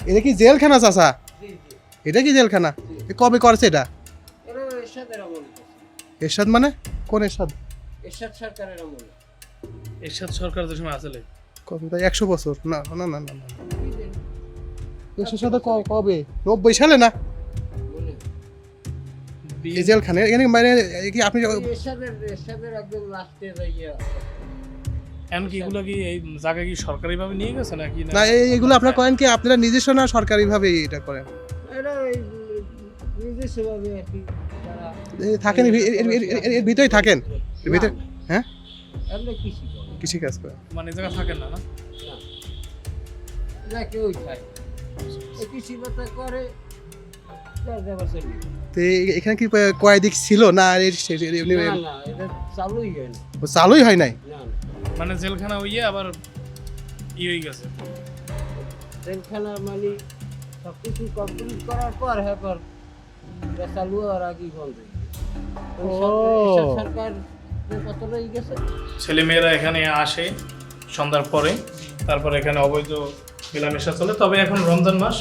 এটা কি জেলখানা চাচা? এটা কি জেলখানা? কবে করেছে এটা? এরশাদ মানে কোন এরশাদ? এরশাদ সরকার যে সময় আসলে কবে? তাই 100 বছর? না না না না না, এরশাদ সাথে কবে? 90 সালে না? এই জেলখানা এখানে মানে কি আপনি এমনকি এগুলো কি এই জায়গা কি সরকারিভাবে নিয়ে গেছে নাকি না এইগুলো আপনারা করেন কি আপনারা নিজস্ব না সরকারিভাবে এটা করেন? থাকেন এর ভিতরেই থাকেন? এর ভিতরে? হ্যাঁ, কৃষি কাজ করে মানে এই জায়গা থাকেন না না? তো এখানে কি কয়েদিক ছিল না? চালুই হয় নাই? মানে জেলখানা হইয়ে আবার হয়ে গেছে। জেলখানা মানে সবকিছু কমপ্লিট করার পর চালু আর আগে বন্ধ সরকার কতটা গেছে। ছেলেমেয়েরা এখানে আসে সন্ধ্যার পরে, তারপর এখানে অবৈধ মেলামেশা চলে। তবে এখন রমজান মাস,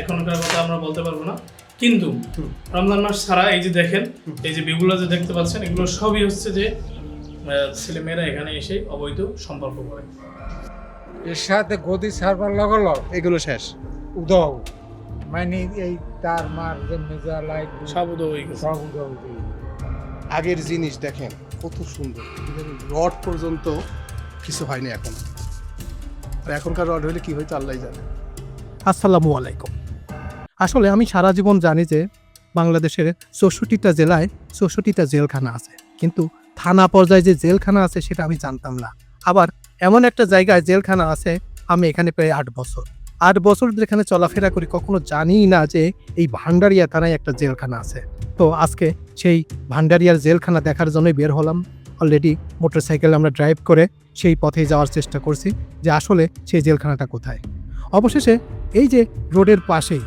এখনকার কথা আমরা বলতে পারবো না, কিন্তু রমজান মাস ছাড়া এই যে দেখেন, এই যে ভিউগুলো যে দেখতে পাচ্ছেন, এগুলো সবই হচ্ছে যে ছেলেমেয়েরা এখানে এসে অবৈধ সম্পর্ক করে। এর সাথে গদি সারবার লগল এগুলো শেষ? উদাও মানে এই তার মার যে মেজা লাইট সব উদয় হয়ে গেছে। সব উদাও আগের জিনিস দেখেন কত সুন্দর, রড পর্যন্ত কিছু হয়নি এখন। আর এখনকার রড হইলে কি হয়তো আল্লাহ জানে। আসসালামু আলাইকুম। আসলে আমি সারা জীবন জানি যে বাংলাদেশের 64টা জেলায় 64টা জেলখানা আছে, কিন্তু থানা পর্যায়ে যে জেলখানা আছে সেটা আমি জানতাম না। আবার এমন একটা জায়গায় জেলখানা আছে, আমি এখানে প্রায় 8 বছর যেখানে চলাফেরা করি, কখনো জানি না যে এই ভান্ডারিয়া থানায় একটা জেলখানা আছে। তো আজকে সেই ভান্ডারিয়ার জেলখানা দেখার জন্যই বের হলাম। অলরেডি মোটরসাইকেল আমরা ড্রাইভ করে সেই পথে যাওয়ার চেষ্টা করছি যে আসলে সেই জেলখানাটা কোথায়। অবশেষে এই যে রোডের পাশেই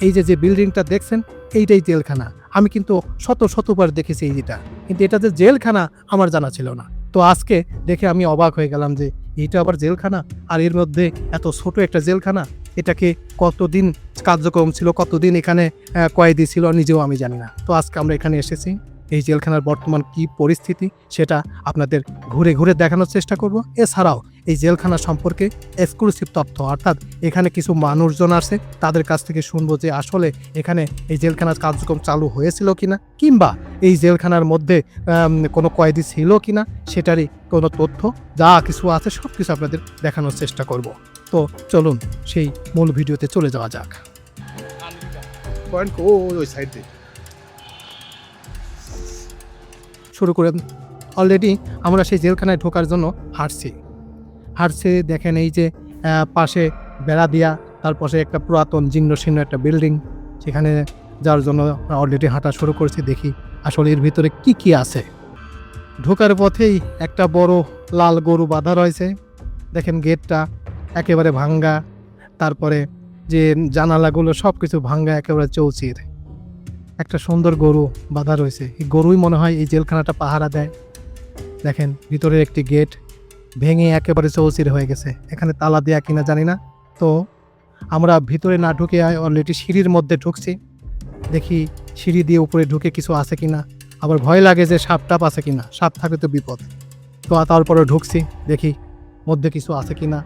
এই যে বিল্ডিংটা দেখছেন, এইটাই জেলখানা। আমি কিন্তু শতবার দেখেছি এইটা, কিন্তু এটা যে জেলখানা আমার জানা ছিল না। তো আজকে দেখে আমি অবাক হয়ে গেলাম যে এইটা আবার জেলখানা, আর এর মধ্যে এত ছোট একটা জেলখানা। এটাকে কতদিন কার্যক্রম ছিল, কতদিন এখানে কয়েদি ছিল, নিজেও আমি জানি না। তো আজকে আমরা এখানে এসেছি, এই জেলখানার বর্তমান কি পরিস্থিতি সেটা আপনাদের ঘুরে ঘুরে দেখানোর চেষ্টা করব। এছাড়াও এই জেলখানা সম্পর্কে এক্সক্লুসিভ তথ্য, অর্থাৎ এখানে কিছু মানুষজন আছে, তাদের কাছ থেকে শুনবো যে আসলে এখানে এই জেলখানার কার্যক্রম চালু হয়েছিল কিনা, কিংবা এই জেলখানার মধ্যে কোনো কয়েদি ছিল কিনা, সেটারই কোনো তথ্য যা কিছু আছে সব কিছু আপনাদের দেখানোর চেষ্টা করব। তো চলুন সেই মূল ভিডিওতে চলে যাওয়া যাক। ওই সাইড দিয়ে শুরু করে অলরেডি আমরা সেই জেলখানায় ঢোকার জন্য হাঁটছি। দেখেন এই যে পাশে বেড়া দিয়া, তার পাশে একটা পুরাতন জীর্ণশীর্ণ একটা বিল্ডিং, সেখানে যাওয়ার জন্য অলরেডি হাঁটা শুরু করছি। দেখি আসলে এর ভিতরে কি কি আছে। ঢোকার পথেই একটা বড় লাল গরু বাঁধা রয়েছে। দেখেন গেটটা একেবারে ভাঙ্গা, তারপরে যে জানালাগুলো সব কিছু ভাঙ্গা, একেবারে চৌচির। একটা সুন্দর গরু বাঁধা রয়েছে, এই গরুই মনে হয় এই জেলখানাটা পাহারা দেয়। দেখেন ভিতরের একটি গেট ভেঙে একেবারে চৌচির হয়ে গেছে, এখানে তালা দেয়া কিনা জানি না। তো আমরা ভিতরে না ঢুকে অলরেডি সিঁড়ির মধ্যে ঢুকছি। দেখি সিঁড়ি দিয়ে উপরে ঢুকে কিছু আছে কিনা, আবার ভয় লাগে যে সাপ টাপ আছে কিনা, সাপ থাকলে তো বিপদ। তো তারপরে ঢুকছি, দেখি মধ্যে কিছু আছে কিনা,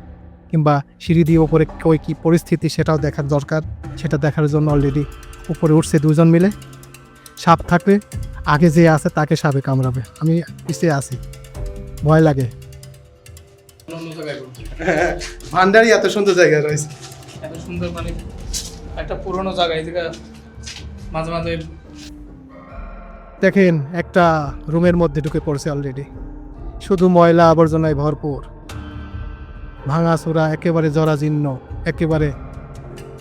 কিংবা সিঁড়ি দিয়ে উপরে ওই কী পরিস্থিতি সেটাও দেখার দরকার। সেটা দেখার জন্য অলরেডি উপরে উঠছে দুজন মিলে। সাপ থাকলে আগে যে আছে তাকে সাপে কামড়াবে, আমি পিছিয়ে আছি, ভয় লাগে। ভান্ডারি এত সুন্দর জায়গা রয়েছে, এত সুন্দর, মানে একটা পুরোনো জায়গা। এই জায়গা মাঝে মাঝে দেখেন একটা রুমের মধ্যে ঢুকে পড়ছে অলরেডি, শুধু ময়লা আবর্জনায় ভরপুর, ভাঙাচোরা, একেবারে জরাজীর্ণ, একেবারে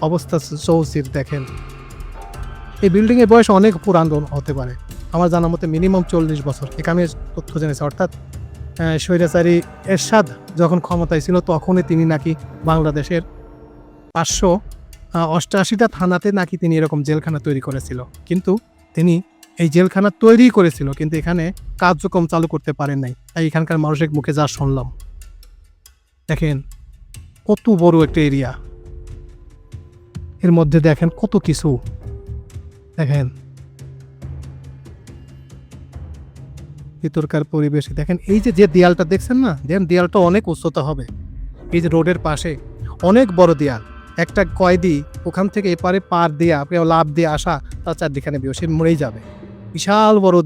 অবস্থা চৌচির। দেখেন এই বিল্ডিংয়ের বয়স অনেক পুরানো হতে পারে, আমার জানা মতে মিনিমাম 40 বছর। এখানে আমি তথ্য জেনেছি, অর্থাৎ স্বৈরাচারী এরশাদ যখন ক্ষমতায় ছিল তখনই তিনি নাকি বাংলাদেশের 588টা থানাতে নাকি তিনি এরকম জেলখানা তৈরি করেছিল। কিন্তু তিনি এই জেলখানা তৈরি করেছিল, কিন্তু এখানে কার্যক্রম চালু করতে পারেন নাই। তাই এখানকার মানুষের মুখে যা শুনলাম, দেখেন কত বড় একটা এরিয়া, এর মধ্যে দেখেন কত কিছু, দেখেন ভিতরকার পরিবেশে দেখেন। এই যে যে দেয়ালটা দেখছেন না, দেখেন দেয়ালটা অনেক উচ্চতা হবে। এই যে রোডের পাশে অনেক বড় দেয়াল, একটা কয়েদি ওখান থেকে এপারে পার দিয়ে আপনি লাভ দিয়ে আসা তার চারদিখানে সে মরেই যাবে। বিশাল বড়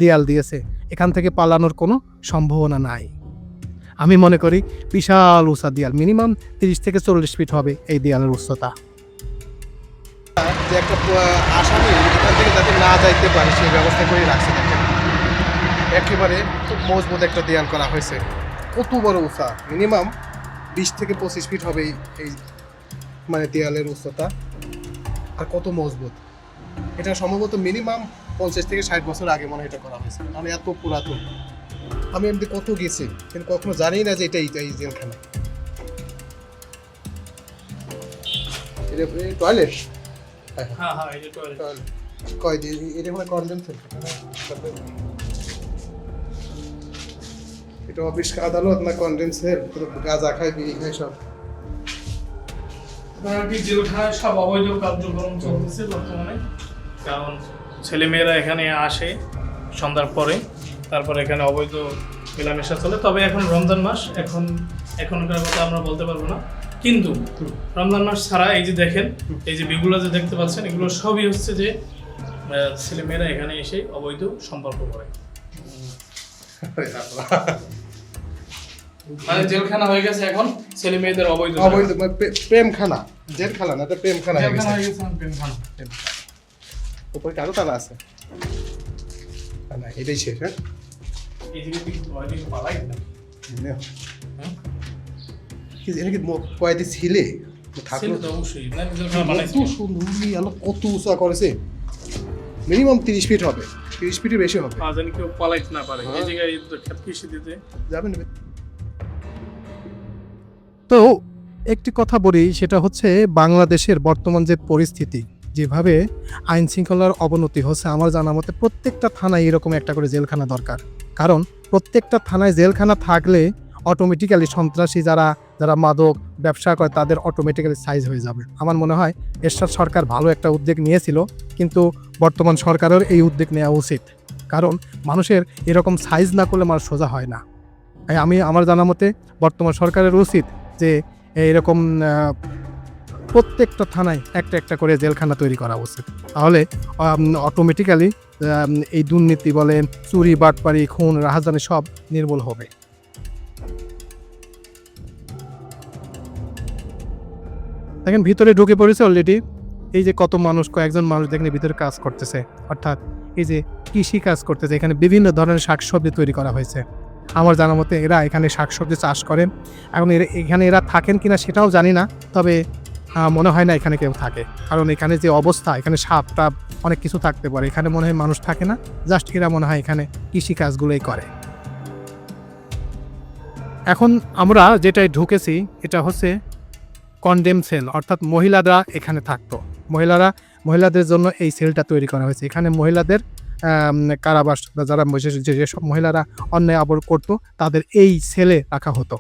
দেয়াল দিয়েছে, এখান থেকে পালানোর কোনো সম্ভাবনা নাই। আমি মনে করি বিশাল উঁচা দেয়াল, মিনিমাম 30 থেকে 40 ফিট হবে এই দেয়ালের উচ্চতা। যে একটা আসামি এখান থেকে যাতে না যাইতে পারে সেই ব্যবস্থা করে রাখছে, দেখেন একেবারে খুব মজবুত একটা দেয়াল করা হয়েছে। কত বড় উঁচা, মিনিমাম 20 থেকে 25 ফিট হবে এই মানে দেয়ালের উচ্চতা। আর কত মজবুত, এটা সম্ভবত মিনিমাম 50 থেকে 60 বছর আগে মনে হয় এটা করা হয়েছে, মানে এত পুরাতন। আমি এমনি কত গেছি কিন্তু কখনো জানি না যে এটা এই জেলখানা। টয়লেট, হ্যাঁ হ্যাঁ, এই যে টয়লেট। কয়দিন এটা মানে কন্ডেম সেল, এটা অফিস আদালত না কন্ডেম সেল, গাঁজা খায় বিড়ি খায় সব। আর কি জেলখানায় সব অবৈধ কার্যক্রম চলতেছে বর্তমানে, কারণ ছেলেমেয়েরা এখানে আসে সন্ধ্যার পরে, তারপরে এখানে অবৈধ মেলামেশা চলে। তবে এখন রমজান মাস, এখনকার কথা আমরা বলতে পারবো না, কিন্তু রমজান মাস ছাড়া এই যে দেখেন, এই যে বিগুলো যে দেখতে পাচ্ছেন, এগুলো সবই হচ্ছে যে ছেলেমেয়েরা এখানে এসে অবৈধ সম্পর্ক করে, মানে জেলখানা হয়ে গেছে এখন ছেলে মেয়েদের অবৈধ মানে প্রেমখানা, জেলখানা না, এটা প্রেমখানা হয়ে গেছে। প্রেমখানা। উপরে কারো টানা আছে না, এটাই শেষ। হ্যাঁ, এইদিকে ওইদিকে পালাই না। এটা কি কয়েদি ছিলে ছিল তো অবশ্যই, না জেলখানা কত বানাইছে। সুন্দর আলো, কত উঁচা করেছে, মিনিমাম 30 ফিট হবে, 30 ফিটের বেশি হবে। যেন কেউ পালাইতে না পারে, এই জায়গায় খেত কৃষি দিতে যাবেন। তো একটি কথা বলি, সেটা হচ্ছে বাংলাদেশের বর্তমান যে পরিস্থিতি, যেভাবে আইন শৃঙ্খলার অবনতি হচ্ছে, আমার জানা মতে প্রত্যেকটা থানায় এরকম একটা করে জেলখানা দরকার। কারণ প্রত্যেকটা থানায় জেলখানা থাকলে অটোমেটিক্যালি সন্ত্রাসী যারা মাদক ব্যবসা করে তাদের অটোমেটিক্যালি সাইজ হয়ে যাবে। আমার মনে হয় এরশাদ সরকার ভালো একটা উদ্যোগ নিয়েছিল, কিন্তু বর্তমান সরকারের এই উদ্যোগ নেওয়া উচিত। কারণ মানুষের এরকম সাইজ না করলে মানুষ সোজা হয় না। আমার জানা মতে বর্তমান সরকারের উচিত যে এরকম প্রত্যেকটা থানায় একটা করে জেলখানা তৈরি করা উচিত। তাহলে অটোমেটিক্যালি এই দুর্নীতি বলেন, চুরি বাটপারি খুন রাহাজানি সব নির্মূল হবে। দেখেন ভিতরে ঢুকে পড়েছে অলরেডি। এই যে কত মানুষ, কয়েকজন মানুষ দেখেন ভিতরে কাজ করতেছে, অর্থাৎ এই যে কৃষি কাজ করতেছে। এখানে বিভিন্ন ধরনের শাকসবজি তৈরি করা হয়েছে। আমার জানা মতে এরা এখানে শাকসবজি চাষ করেন। এখন এখানে এরা থাকেন কিনা সেটাও জানি না, তবে মনে হয় না এখানে কেউ থাকে। কারণ এখানে যে অবস্থা, এখানে সাপ টাপ অনেক কিছু থাকতে পারে, এখানে মনে হয় মানুষ থাকে না, জাস্ট এরা মনে হয় এখানে কৃষি কাজগুলোই করে। এখন আমরা যেটাই ঢুকেছি এটা হচ্ছে কন্ডেম সেল, অর্থাৎ মহিলারা এখানে থাকতো। মহিলাদের জন্য এই সেলটা তৈরি করা হয়েছে। এখানে মহিলাদের কারাবাস, যারা যেসব মহিলারা অন্যায় আবর করতো তাদের এই সেলে রাখা হতো।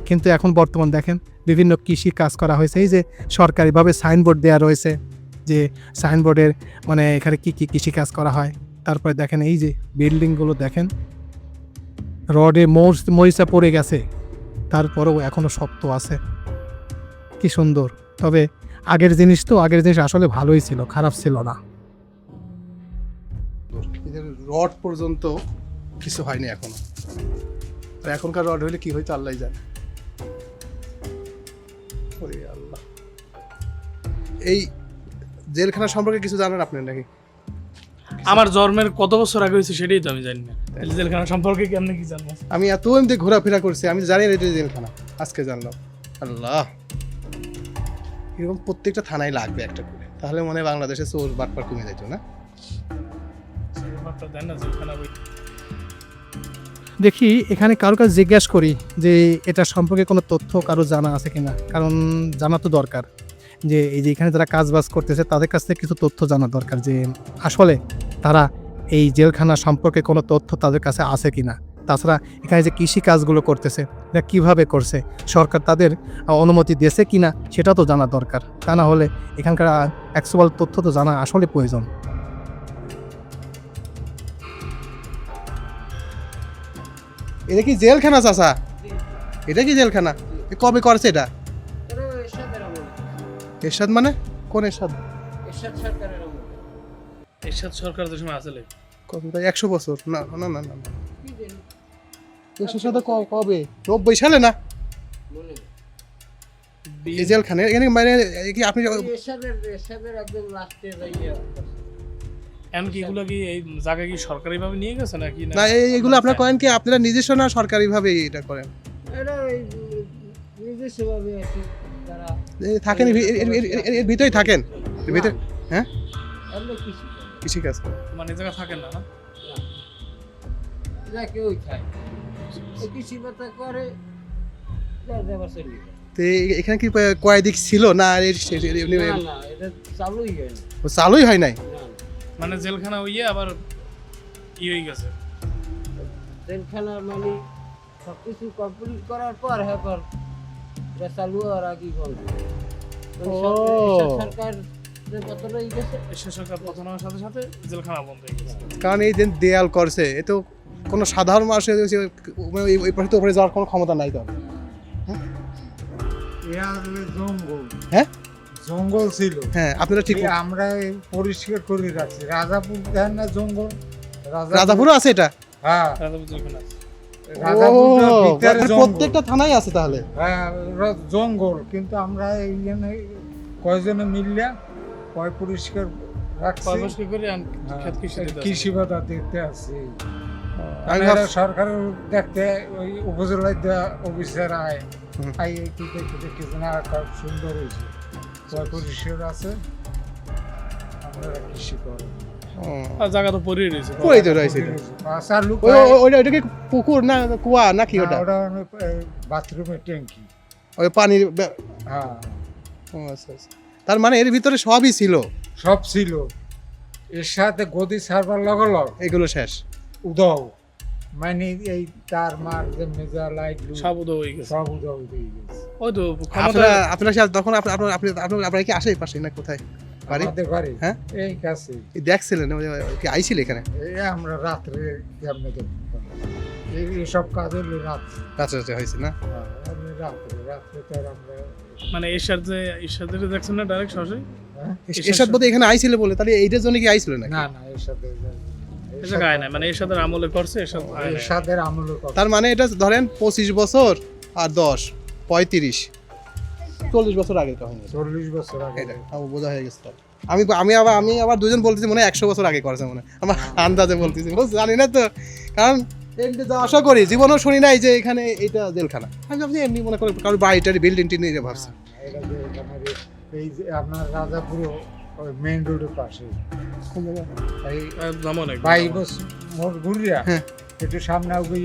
কিন্তু এখন বর্তমান দেখেন বিভিন্ন কৃষি কাজ করা হয়েছে। এই যে সরকারিভাবে সাইনবোর্ড দেওয়া রয়েছে, যে সাইনবোর্ডের মানে এখানে কি কি কৃষি কাজ করা হয়। তারপরে দেখেন এই যে বিল্ডিংগুলো দেখেন, রডে মরিচা পড়ে গেছে, তারপরেও এখনো শক্ত আছে, কি সুন্দর। তবে আগের জিনিস আসলে ভালোই ছিল, খারাপ ছিল না। রড পর্যন্ত কিছু হয়নি এখনো, আর এখনকার রড হইলে কি হইতো আল্লাহ জানে। আল্লাহ, এই জেলখানা সম্পর্কে কিছু জানেন আপনার নাকি? আমার জন্মের কত বছর আগে হয়েছে সেটাই তো আমি জানি না। জেলখানা সম্পর্কে কেমনে কি জানবো? আমি এত এমনি ঘোরাফেরা করছি, আমি জানি না এটা জেলখানা, আজকে জানলাম। আল্লাহ, এরকম প্রত্যেকটা থানায় লাগবে একটা করে, তাহলে মনে হয় বাংলাদেশে চোর বাটপার কমে যেত না। দেখি এখানে কারো কাছে জিজ্ঞাসা করি যে এটা সম্পর্কে কোনো তথ্য কারো জানা আছে কিনা, কারণ জানা তো দরকার। যে এই যে এখানে যারা কাজবাজ করতেছে তাদের কাছ থেকে কিছু তথ্য জানা দরকার, যে আসলে তারা এই জেলখানা সম্পর্কে কোনো তথ্য তাদের কাছে আছে কিনা। তাছাড়া এখানে যে কৃষি কাজগুলো করতেছে এটা কীভাবে করছে, সরকার তাদের অনুমতি দিয়েছে কি না সেটা তো জানা দরকার। তা না হলে এখানকার অ্যাকচুয়াল তথ্য তো জানা আসলে প্রয়োজন। এটা কি জেলখানা চাচা? এটা কি জেলখানা? কবে করছে এটা? এটা এরশাদের আমল, এরশাদ মানে কোন এরশাদ? এরশাদ সরকারের আমল। এরশাদ সরকার যে সময় আসলে কত 100 বছর? না না না না, কি জানি, এরশাদ সাথে কবে? 90 সালে না? মনে নেই। এই জেলখানা এখানে মানে কি আপনি এরশাদের একদম লাস্টে যাইয়া এমনকি এগুলো কি এই জায়গা কি সরকারিভাবে নিয়ে গেছে নাকি না এইগুলো আপনারা করেন কি আপনারা নিজস্ব না সরকারিভাবে এটা করেন? এটা ওই নিজস্বভাবে আর কি তারা এই থাকেন এর ভিতরেই থাকেন এর ভিতরে? হ্যাঁ, এমনি কৃষি করে। কৃষি কাজ করেন। মানে এই জায়গা থাকেন না না? না, এটা কেউই খায়, এই কৃষি পাতা করে যার যাবার চলে যায়। তো এখানে কি কয়েকদিক ছিল না? না না, এটা চালুই হয় না। চালুই হয় নাই? না, না। মানে জেলখানা হইয়ে আবার হয়ে গেছে। জেলখানা মানে সব কিছু কমপ্লিট করার পর হ্যাঁ এটা চালু হওয়ার আগে বন্ধ। ও। সরকার যে কতটা গেছে, এরশাদ সরকার পতন হওয়ার সাথে সাথে জেলখানা বন্ধ হয়ে গেছে। কারণ এই যে দেয়াল করছে এ তো কোনো সাধারণ মানুষের ওই পাশে তো উপরে যাওয়ার কোনো ক্ষমতা নাই তো। এরা হলো জঙ্গল, হ্যাঁ জঙ্গল ছিল। হ্যাঁ আপনারা ঠিক। এই আমরা এই পরিষ্কার করে রাখছি। রাজাপুর দেখেন না জঙ্গল? রাজাপুরও আছে এটা? হ্যাঁ, রাজাপুর জেলখানা আছে। রাজাপুরের ও, ভিতরে মানে জঙ্গল। প্রত্যেকটা থানায় আছে তাহলে? হ্যাঁ, জঙ্গল, কিন্তু আমরা এইখানে কয়জনে মিললে কয় পরিষ্কার রাখছি। পরামর্শ করে খেত কৃষি দিতে আছে। কৃষি বাধা দিতে আছে। আমি এরা সরকারের দেখতে ওই উপজেলায় দেওয়া অফিসার আয় হুম। আই কি দেখতে না, খুব সুন্দর হয়েছে, কয় পরিষ্কার আছে। আপনারা কৃষি করেন। আর জায়গা তো পড়েই রয়েছে। কই তো রয়েছে এটা? বাচ্চা লোক ওইটা কি পুকুর না কুয়া নাকি ওটা? ওটা বাথরুমের ট্যাঙ্কি। ওই পানির হ্যাঁ, ও আচ্ছা আচ্ছা। তার মানে এর ভিতরে সবই ছিল? সব ছিল। এর সাথে গদি ছাড়বার লগ এগুলো শেষ? উদাও, মানে এই তার মার যে মেজা লাইট সব উদয় হয়ে গেছে। সব উদাও দিয়ে গেছে। ওই তো ক্ষমতা আপনারা আপনারা তখন আপনারা কি আসে পাশে না কোথায় বাড়ি? আমাদের বাড়ি হ্যাঁ? এই কাছে। এই দেখছিলেন কি আইছিল এখানে? এই আমরা রাত্রে কেমনে দেখতাম, এইসব কাজ হলে রাত্রে। রাত্রে হয়েছে না? রাত্রে তো আর আমরা মানে এরশাদের দেখছেন না ডাইরেক্ট সরাসরি? হ্যাঁ? এরশাদ বোধহয় এখানে আইছিল বলে, তাহলে এইটার জন্য কি আইছিল না? না না, এর সাথে এই জায়গা আয় নাই, মানে এরশাদের আমলে করছে এরশাদ আয় নাই। সাদের আমলের কথা। তার মানে এটা ধরেন 25 বছর আর 10 35 40 বছর আগে তখন 40 বছর আগে। এটা আমার বোঝা হয়ে গেছে তাহলে। আমি আবার দুজন বলতেছি মনে হয় 100 বছর আগে করেছে মনে হয়, আমার আন্দাজে বলতেছি, জানি না তো, কারণ এমনি তো আশা করি জীবনও শুনি নাই যে এখানে এটা জেলখানা। আমি ভাবছি এমনি মনে করি কারোর বাড়িটারি বিল্ডিং টিল্ডিং ভাবছি। এটা যে এখানে এই যে আপনার রাজাপুর ওই মেইন রোডের পাশে কোন জায়গায়? এই যেমন একদম। 22 বছর মোট ঘুরিয়া হ্যাঁ। একটু সামনে ওই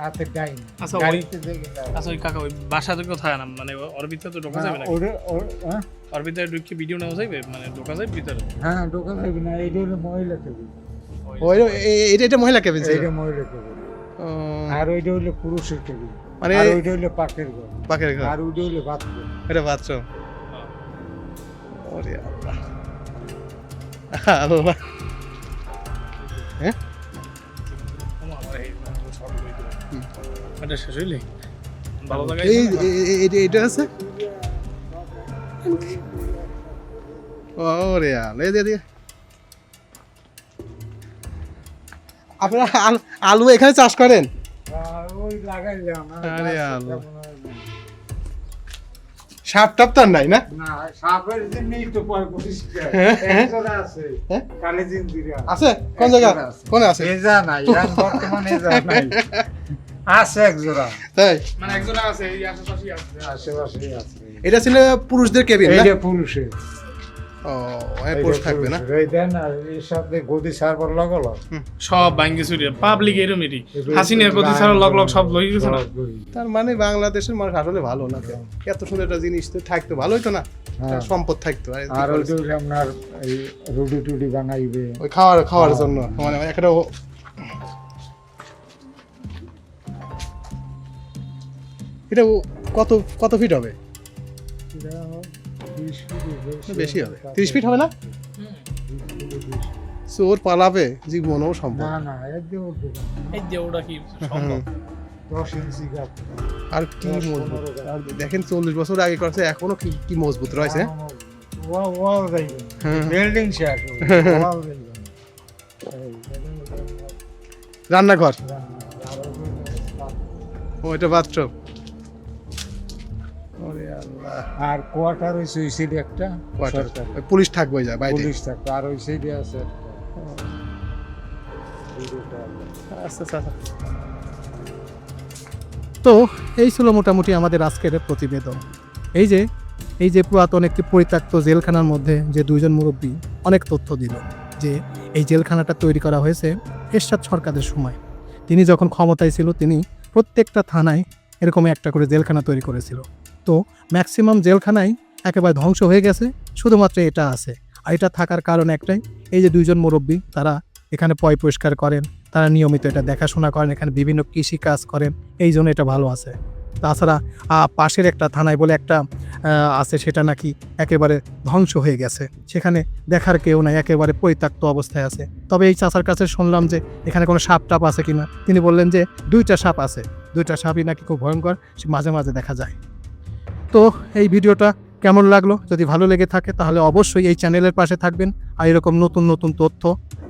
হাতে ডাইন আচ্ছা, ওই- গাড়িতে দেখে আচ্ছা ওই কাকা ওই বাসাতে কোথায় না, মানে ওর ভিতরে তো ঢোকা যাবে না? হ্যাঁ ওর ভিতরে ঢুকে ভিডিও নেওয়া যাবে, মানে ঢোকা যাবে ভিতরে? হ্যাঁ, দোকান থাকবে না, এইটা হলো মহিলা কেবিন। ওই এটা মহিলা কেবিন ছিল? এইটা মহিলা কেবিন। ও, আর ওইটা হলো পুরুষের কেবিন। মানে আর ওইটা হলো পাকের ঘর। পাকের ঘর, আর ওইটা হলো বাথরুম। এটা বাথরুম। হ্যাঁ। ওরে আল্লাহ আল্লাহ। হ্যাঁ আমার এই শর্ট বই দিল। এটা শেষ হইলে ভালো লাগে। এইটা আছে? ওরে আল্লাহ, এই আপনারা আলু এখানে চাষ করেন? আর ওই লাগাইলাম। আরে আল্লাহ। সাপ টাপ তো আর নাই না? না, সাপের জন্যই তো পরিষ্কার। একজোড়া আছে। হ্যাঁ? কালী জিন্দিরা। আছে কোন জায়গা? কোনে আছে? এজা নাই, আর বর্তমানে এজা নাই। আছে একজোড়া। তাই? মানে একজন আছে এই আশেপাশেই আছে। আশেপাশেই আছে। এটা ছিল পুরুষদের কেবিন না? এইটা পুরুষের। ও, এই পুরুষ থাকবে না? এই দেন আর এর সাথে গদি সারবার লগল। সব ভাঙ্গি চুরি পাবলিক এরমেরই হাসিনার গতি ছাড়া লগ লগ সব লই গেছে না। তার মানে বাংলাদেশের মানুষ আসলে ভালো না, এত সুন্দর একটা জিনিস তো থাকতো ভালোই তো না, হ্যাঁ। সম্পদ থাকতো। আর ওই যে আপনার এই রুটি টুটি বানাইবে। ওই খাওয়ার জন্য মানে একটা এটা কত কত ফিট হবে? এটা 20 ফিট বেশি হবে, 30 ফিট হবে না? চোর পালাবে জীবনও সম্ভব। না না একদম উঠবে না। এই যে ওটা কি সম্ভব? 10 ইঞ্চি গাছ আর কি 10, মজবুত, 15 আর দেখেন 40 বছর আগে করছে, এখনো কি কি মজবুত রয়েছে। ওয়াল যাইবে হ্যাঁ। বিল্ডিং শেষ ওয়াল যাইবে রান্নাঘর, ও এটা বাথরুম। ওরে আল্লাহ, আর কোয়ার্টার হইছে ওই সাইডে একটা কোয়ার্টার। সরকারি। ওই পুলিশ থাকবে যা বাইরে। পুলিশ থাকতো আর ওই সাইডে আছে একটা। এই দুটো আছে। আচ্ছা আচ্ছা। তো এই ছিল মোটামুটি আমাদের আজকের প্রতিবেদন। এই যে পুরাতন একটি পরিত্যক্ত জেলখানার মধ্যে যে দুইজন মুরব্বী অনেক তথ্য দিল যে এই জেলখানাটা তৈরি করা হয়েছে এরশাদ সরকারের সময়। তিনি যখন ক্ষমতায় ছিল তিনি প্রত্যেকটা থানায় এরকম একটা করে জেলখানা তৈরি করেছিল। তো ম্যাক্সিমাম জেলখানাই একেবারে ধ্বংস হয়ে গেছে, শুধুমাত্র এটা আছে। আর এটা থাকার কারণ একটাই, এই যে দুইজন মুরব্বী তারা এখানে পয় পরিষ্কার করেন, তারা নিয়মিত এটা দেখাশোনা করেন, এখানে বিভিন্ন কৃষি কাজ করেন, এই জন্য এটা ভালো আছে। তাছাড়া পাশের একটা থানায় বলে একটা আছে, সেটা নাকি একেবারে ধ্বংস হয়ে গেছে, সেখানে দেখার কেউ নাই, একেবারে পরিত্যক্ত অবস্থায় আছে। তবে এই চাচার কাছে শুনলাম যে এখানে কোনো সাপ টাপ আছে কিনা, তিনি বললেন যে 2টা সাপ আছে, 2টা সাপই নাকি খুব ভয়ঙ্কর, সে মাঝে মাঝে দেখা যায়। তো এই ভিডিওটা কেমন লাগলো? যদি ভালো লেগে থাকে তাহলে অবশ্যই এই চ্যানেলের পাশে থাকবেন। আর এরকম নতুন নতুন তথ্য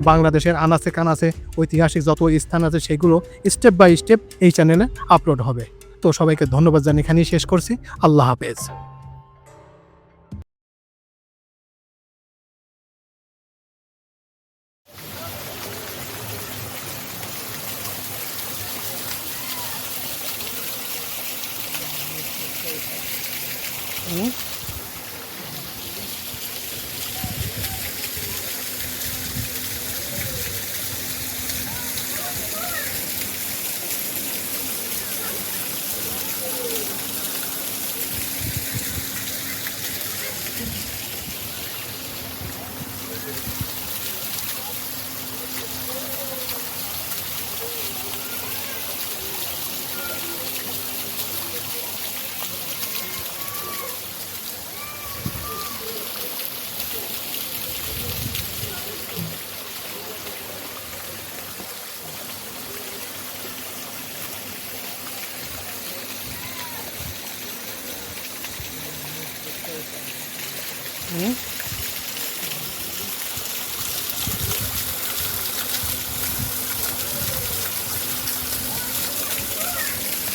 বাংলাদেশের আনাচে কানাচে ঐতিহাসিক যত স্থান আছে সেগুলো স্টেপ বাই স্টেপ এই চ্যানেলে আপলোড হবে। তো সবাইকে ধন্যবাদ জানিয়ে এখানেই শেষ করছি। আল্লাহ হাফেজ। হুম